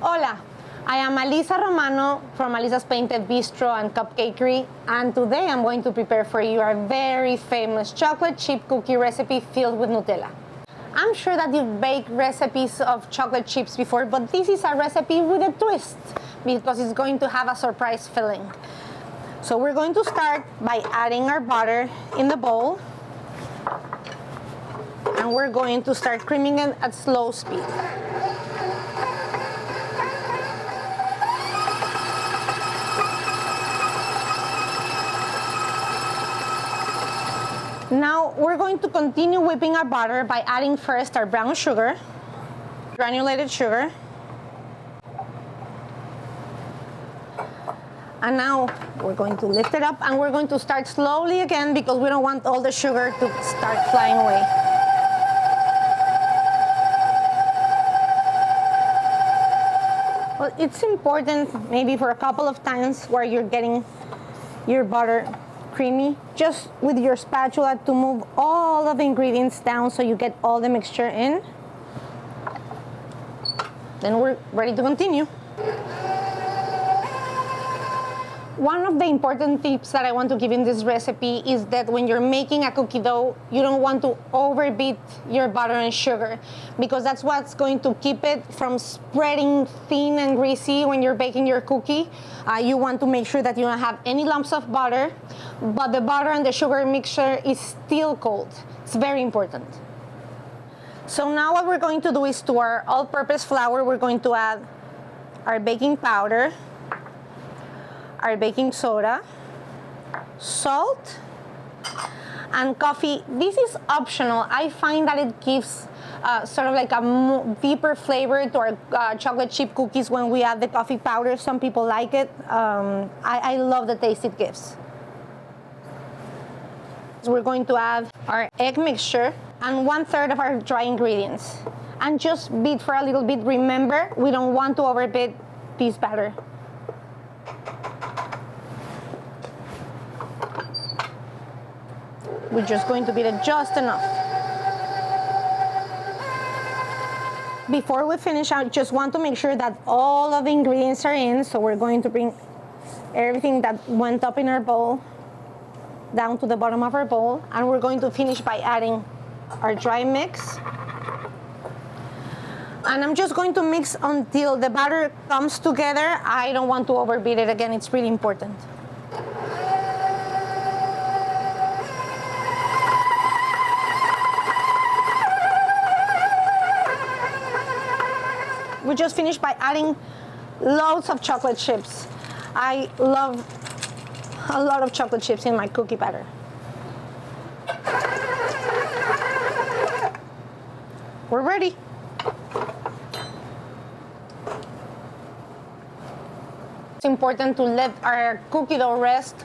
Hola, I am Alisa Romano from Alisa's Painted Bistro and Cupcakery, and today I'm going to prepare for you our very famous chocolate chip cookie recipe filled with Nutella. I'm sure that you've baked recipes of chocolate chips before, but this is a recipe with a twist because it's going to have a surprise filling. So we're going to start by adding our butter in the bowl, and we're going to start creaming it at slow speed. Now we're going to continue whipping our butter by adding first our brown sugar, granulated sugar. And now we're going to lift it up and we're going to start slowly again because we don't want all the sugar to start flying away. Well, it's important maybe for a couple of times where you're getting your butter creamy, just with your spatula to move all of the ingredients down so you get all the mixture in. Then we're ready to continue. One of the important tips that I want to give in this recipe is that when you're making a cookie dough, you don't want to overbeat your butter and sugar because that's what's going to keep it from spreading thin and greasy when you're baking your cookie. You want to make sure that you don't have any lumps of butter, but the butter and the sugar mixture is still cold. It's very important. So now what we're going to do is to our all-purpose flour, we're going to add our baking powder, our baking soda, salt, and coffee. This is optional. I find that it gives sort of like a deeper flavor to our chocolate chip cookies when we add the coffee powder. Some people like it. I love the taste it gives. So we're going to add our egg mixture and 1/3 of our dry ingredients. And just beat for a little bit. Remember, we don't want to overbeat this batter. We're just going to beat it just enough. Before we finish, I just want to make sure that all of the ingredients are in, so we're going to bring everything that went up in our bowl down to the bottom of our bowl, and we're going to finish by adding our dry mix. And I'm just going to mix until the batter comes together. I don't want to overbeat it again, it's really important. We just finished by adding loads of chocolate chips. I love a lot of chocolate chips in my cookie batter. We're ready. It's important to let our cookie dough rest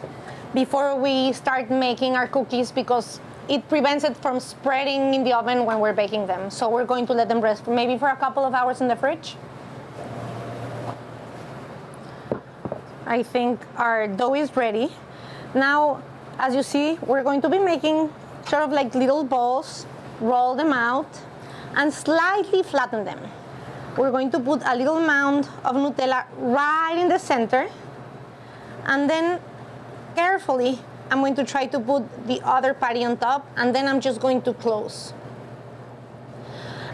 before we start making our cookies because it prevents it from spreading in the oven when we're baking them. So we're going to let them rest maybe for a couple of hours in the fridge. I think our dough is ready. Now, as you see, we're going to be making sort of like little balls, roll them out, and slightly flatten them. We're going to put a little mound of Nutella right in the center, and then carefully, I'm going to try to put the other patty on top, and then I'm just going to close.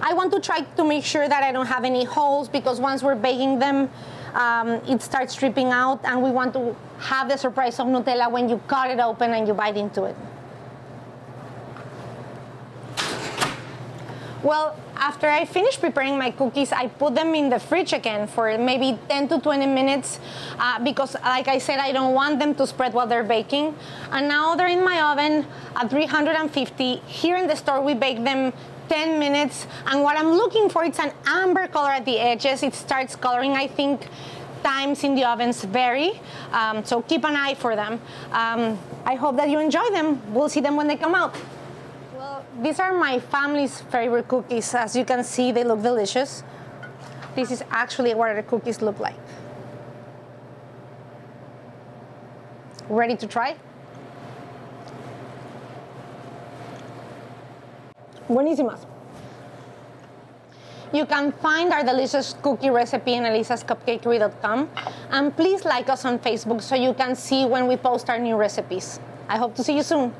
I want to try to make sure that I don't have any holes because once we're baking them, it starts dripping out, and we want to have the surprise of Nutella when you cut it open and you bite into it. Well, after I finish preparing my cookies, I put them in the fridge again for maybe 10 to 20 minutes because, like I said, I don't want them to spread while they're baking. And now they're in my oven at 350. Here in the store, we bake them 10 minutes. And what I'm looking for, it's an amber color at the edges. It starts coloring, I think, times in the ovens vary. So keep an eye for them. I hope that you enjoy them. We'll see them when they come out. These are my family's favorite cookies. As you can see, they look delicious. This is actually what our cookies look like. Ready to try? Buenísimas. You can find our delicious cookie recipe in elisascupcakery.com. And please like us on Facebook so you can see when we post our new recipes. I hope to see you soon.